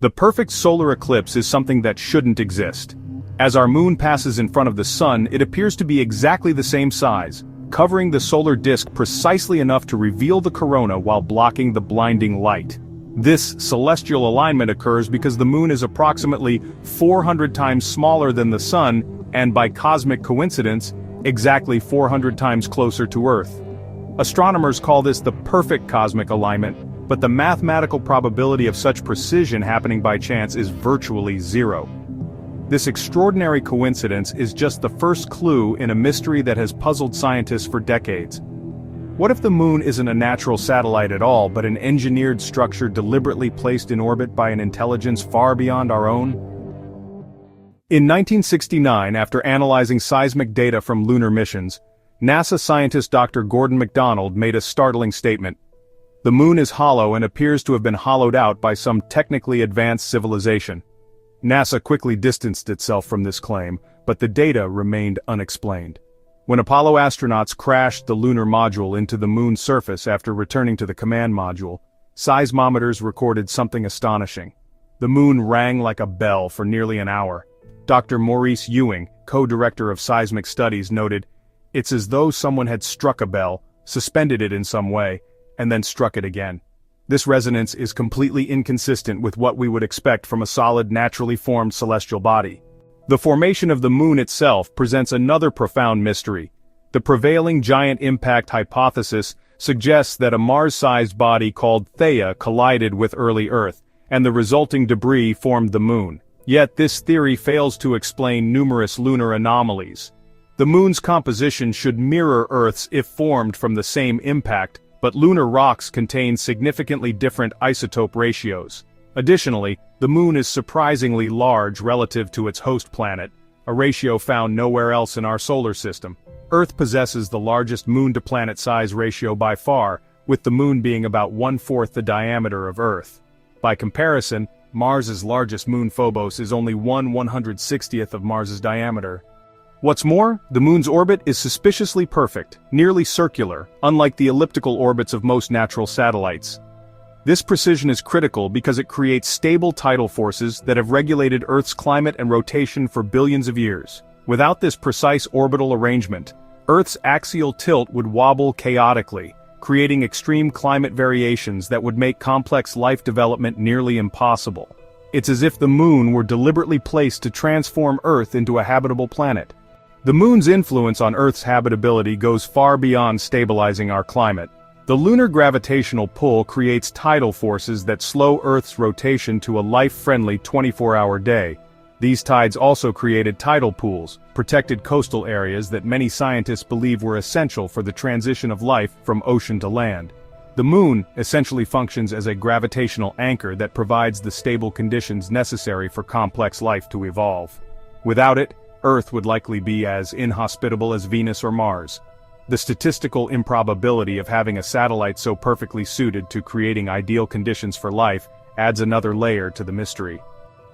The perfect solar eclipse is something that shouldn't exist. As our moon passes in front of the sun, it appears to be exactly the same size, covering the solar disk precisely enough to reveal the corona while blocking the blinding light. This celestial alignment occurs because the moon is approximately 400 times smaller than the sun, and by cosmic coincidence, exactly 400 times closer to Earth. Astronomers call this the perfect cosmic alignment, but the mathematical probability of such precision happening by chance is virtually zero. This extraordinary coincidence is just the first clue in a mystery that has puzzled scientists for decades. What if the moon isn't a natural satellite at all, but an engineered structure deliberately placed in orbit by an intelligence far beyond our own? In 1969, after analyzing seismic data from lunar missions, NASA scientist Dr. Gordon MacDonald made a startling statement. The moon is hollow and appears to have been hollowed out by some technically advanced civilization. NASA quickly distanced itself from this claim, but the data remained unexplained. When Apollo astronauts crashed the lunar module into the moon's surface after returning to the command module, seismometers recorded something astonishing. The moon rang like a bell for nearly an hour. Dr. Maurice Ewing, co-director of seismic studies, noted, "It's as though someone had struck a bell, suspended it in some way, and then struck it again." This resonance is completely inconsistent with what we would expect from a solid, naturally formed celestial body. The formation of the moon itself presents another profound mystery. The prevailing giant impact hypothesis suggests that a Mars-sized body called Theia collided with early Earth, and the resulting debris formed the moon. Yet this theory fails to explain numerous lunar anomalies. The moon's composition should mirror Earth's if formed from the same impact, but lunar rocks contain significantly different isotope ratios. Additionally, the moon is surprisingly large relative to its host planet, a ratio found nowhere else in our solar system. Earth possesses the largest moon-to-planet size ratio by far, with the moon being about 1/4 the diameter of Earth. By comparison, Mars's largest moon Phobos is only 1/160th of Mars's diameter. What's more, the moon's orbit is suspiciously perfect, nearly circular, unlike the elliptical orbits of most natural satellites. This precision is critical because it creates stable tidal forces that have regulated Earth's climate and rotation for billions of years. Without this precise orbital arrangement, Earth's axial tilt would wobble chaotically, creating extreme climate variations that would make complex life development nearly impossible. It's as if the moon were deliberately placed to transform Earth into a habitable planet. The moon's influence on Earth's habitability goes far beyond stabilizing our climate. The lunar gravitational pull creates tidal forces that slow Earth's rotation to a life-friendly 24-hour day. These tides also created tidal pools, protected coastal areas that many scientists believe were essential for the transition of life from ocean to land. The moon essentially functions as a gravitational anchor that provides the stable conditions necessary for complex life to evolve. Without it, Earth would likely be as inhospitable as Venus or Mars. The statistical improbability of having a satellite so perfectly suited to creating ideal conditions for life adds another layer to the mystery.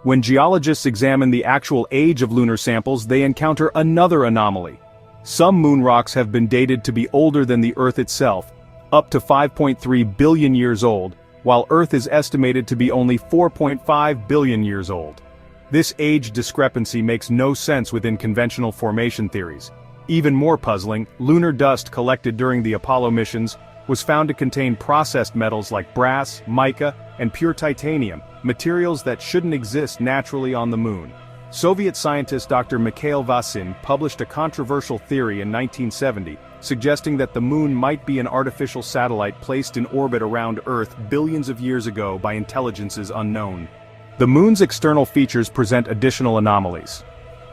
When geologists examine the actual age of lunar samples, they encounter another anomaly. Some moon rocks have been dated to be older than the Earth itself, up to 5.3 billion years old, while Earth is estimated to be only 4.5 billion years old. This age discrepancy makes no sense within conventional formation theories. Even more puzzling, lunar dust collected during the Apollo missions was found to contain processed metals like brass, mica, and pure titanium, materials that shouldn't exist naturally on the moon. Soviet scientist Dr. Mikhail Vasin published a controversial theory in 1970, suggesting that the moon might be an artificial satellite placed in orbit around Earth billions of years ago by intelligences unknown. The moon's external features present additional anomalies.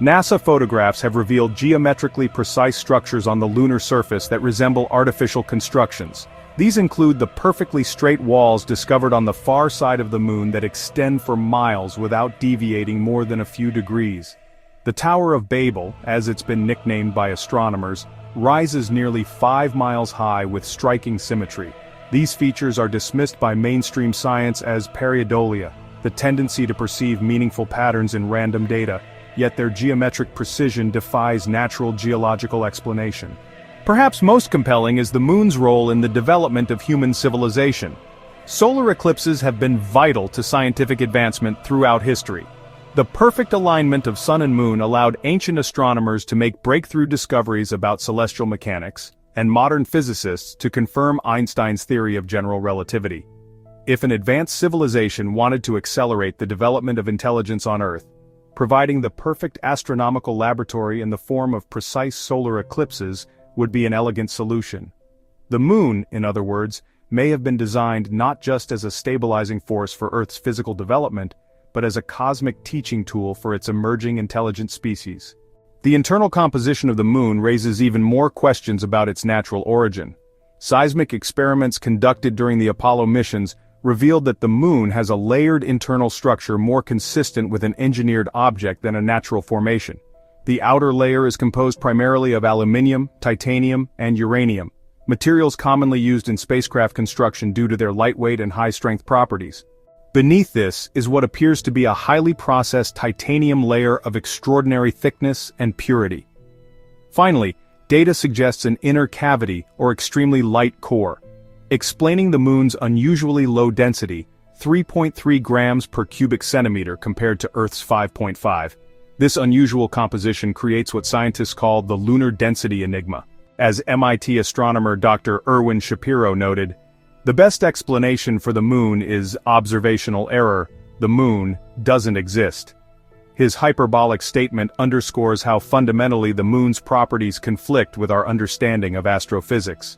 NASA photographs have revealed geometrically precise structures on the lunar surface that resemble artificial constructions. These include the perfectly straight walls discovered on the far side of the moon that extend for miles without deviating more than a few degrees. The Tower of Babel, as it's been nicknamed by astronomers, rises nearly 5 miles high with striking symmetry. These features are dismissed by mainstream science as pareidolia, the tendency to perceive meaningful patterns in random data, yet their geometric precision defies natural geological explanation. Perhaps most compelling is the moon's role in the development of human civilization. Solar eclipses have been vital to scientific advancement throughout history. The perfect alignment of sun and moon allowed ancient astronomers to make breakthrough discoveries about celestial mechanics, and modern physicists to confirm Einstein's theory of general relativity. If an advanced civilization wanted to accelerate the development of intelligence on Earth, providing the perfect astronomical laboratory in the form of precise solar eclipses would be an elegant solution. The moon, in other words, may have been designed not just as a stabilizing force for Earth's physical development, but as a cosmic teaching tool for its emerging intelligent species. The internal composition of the moon raises even more questions about its natural origin. Seismic experiments conducted during the Apollo missions revealed that the moon has a layered internal structure more consistent with an engineered object than a natural formation. The outer layer is composed primarily of aluminium, titanium, and uranium, materials commonly used in spacecraft construction due to their lightweight and high-strength properties. Beneath this is what appears to be a highly processed titanium layer of extraordinary thickness and purity. Finally, data suggests an inner cavity or extremely light core, explaining the moon's unusually low density, 3.3 grams per cubic centimeter compared to Earth's 5.5. This unusual composition creates what scientists call the lunar density enigma. As MIT astronomer Dr. Erwin Shapiro noted, "The best explanation for the moon is observational error. The moon doesn't exist." His hyperbolic statement underscores how fundamentally the moon's properties conflict with our understanding of astrophysics.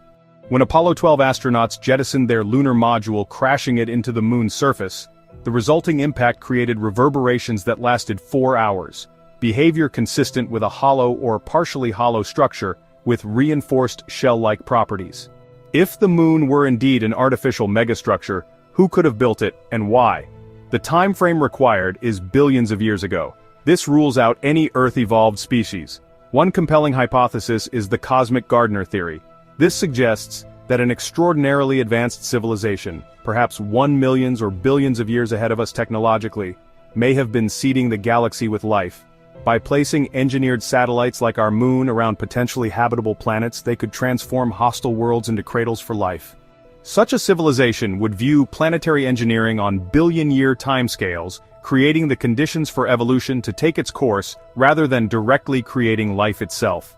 When Apollo 12 astronauts jettisoned their lunar module, crashing it into the moon's surface, the resulting impact created reverberations that lasted 4 hours, behavior consistent with a hollow or partially hollow structure with reinforced shell-like properties. If the moon were indeed an artificial megastructure, who could have built it, and why? The time frame required is billions of years ago. This rules out any Earth-evolved species. One compelling hypothesis is the cosmic gardener theory. This suggests that an extraordinarily advanced civilization, perhaps 1 million or billions of years ahead of us technologically, may have been seeding the galaxy with life. By placing engineered satellites like our moon around potentially habitable planets, they could transform hostile worlds into cradles for life. Such a civilization would view planetary engineering on billion-year timescales, creating the conditions for evolution to take its course rather than directly creating life itself.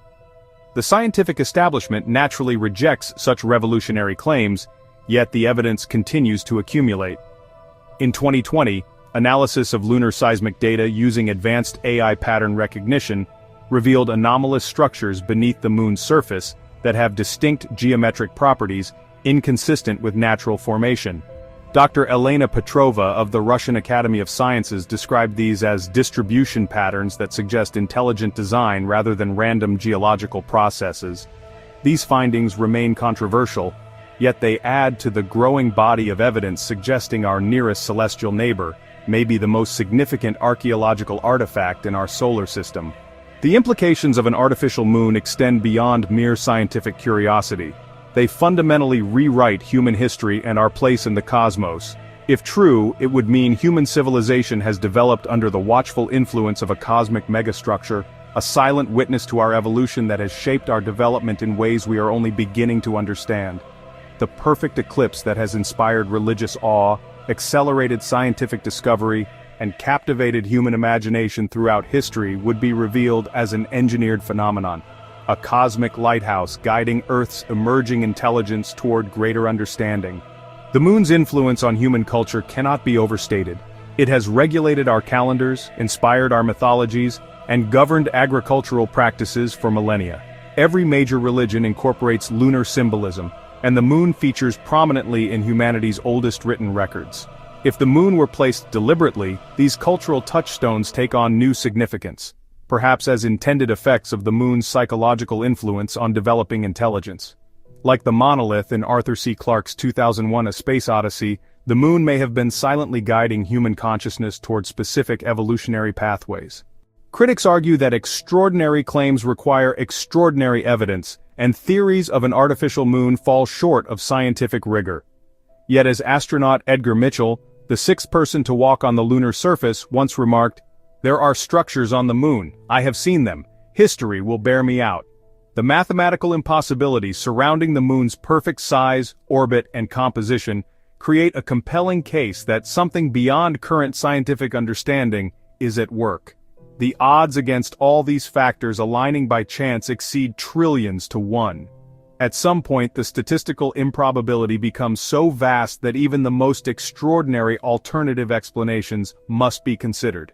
The scientific establishment naturally rejects such revolutionary claims, yet the evidence continues to accumulate. In 2020, analysis of lunar seismic data using advanced AI pattern recognition revealed anomalous structures beneath the moon's surface that have distinct geometric properties inconsistent with natural formation. Dr. Elena Petrova of the Russian Academy of Sciences described these as distribution patterns that suggest intelligent design rather than random geological processes. These findings remain controversial, yet they add to the growing body of evidence suggesting our nearest celestial neighbor may be the most significant archaeological artifact in our solar system. The implications of an artificial moon extend beyond mere scientific curiosity. They fundamentally rewrite human history and our place in the cosmos. If true, it would mean human civilization has developed under the watchful influence of a cosmic megastructure, a silent witness to our evolution that has shaped our development in ways we are only beginning to understand. The perfect eclipse that has inspired religious awe, accelerated scientific discovery, and captivated human imagination throughout history would be revealed as an engineered phenomenon. A cosmic lighthouse guiding Earth's emerging intelligence toward greater understanding. The moon's influence on human culture cannot be overstated. It has regulated our calendars, inspired our mythologies, and governed agricultural practices for millennia. Every major religion incorporates lunar symbolism, and the moon features prominently in humanity's oldest written records. If the moon were placed deliberately, these cultural touchstones take on new significance, perhaps as intended effects of the moon's psychological influence on developing intelligence. Like the monolith in Arthur C. Clarke's 2001 A Space Odyssey, the moon may have been silently guiding human consciousness toward specific evolutionary pathways. Critics argue that extraordinary claims require extraordinary evidence, and theories of an artificial moon fall short of scientific rigor. Yet as astronaut Edgar Mitchell, the sixth person to walk on the lunar surface, once remarked, "There are structures on the moon. I have seen them. History will bear me out." The mathematical impossibilities surrounding the moon's perfect size, orbit, and composition create a compelling case that something beyond current scientific understanding is at work. The odds against all these factors aligning by chance exceed trillions to one. At some point, the statistical improbability becomes so vast that even the most extraordinary alternative explanations must be considered.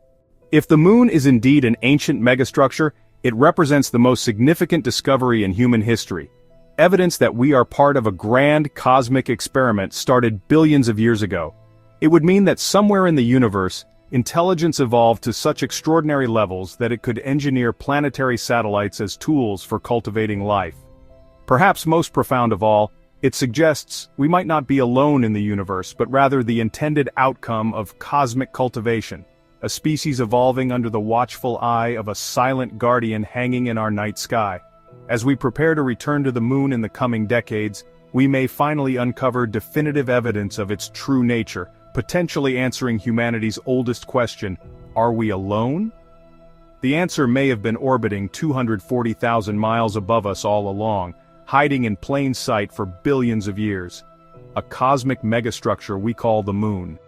If the moon is indeed an ancient megastructure, it represents the most significant discovery in human history. Evidence that we are part of a grand cosmic experiment started billions of years ago. It would mean that somewhere in the universe, intelligence evolved to such extraordinary levels that it could engineer planetary satellites as tools for cultivating life. Perhaps most profound of all, it suggests we might not be alone in the universe, but rather the intended outcome of cosmic cultivation, a species evolving under the watchful eye of a silent guardian hanging in our night sky. As we prepare to return to the moon in the coming decades, we may finally uncover definitive evidence of its true nature, potentially answering humanity's oldest question, are we alone? The answer may have been orbiting 240,000 miles above us all along, hiding in plain sight for billions of years. A cosmic megastructure we call the moon.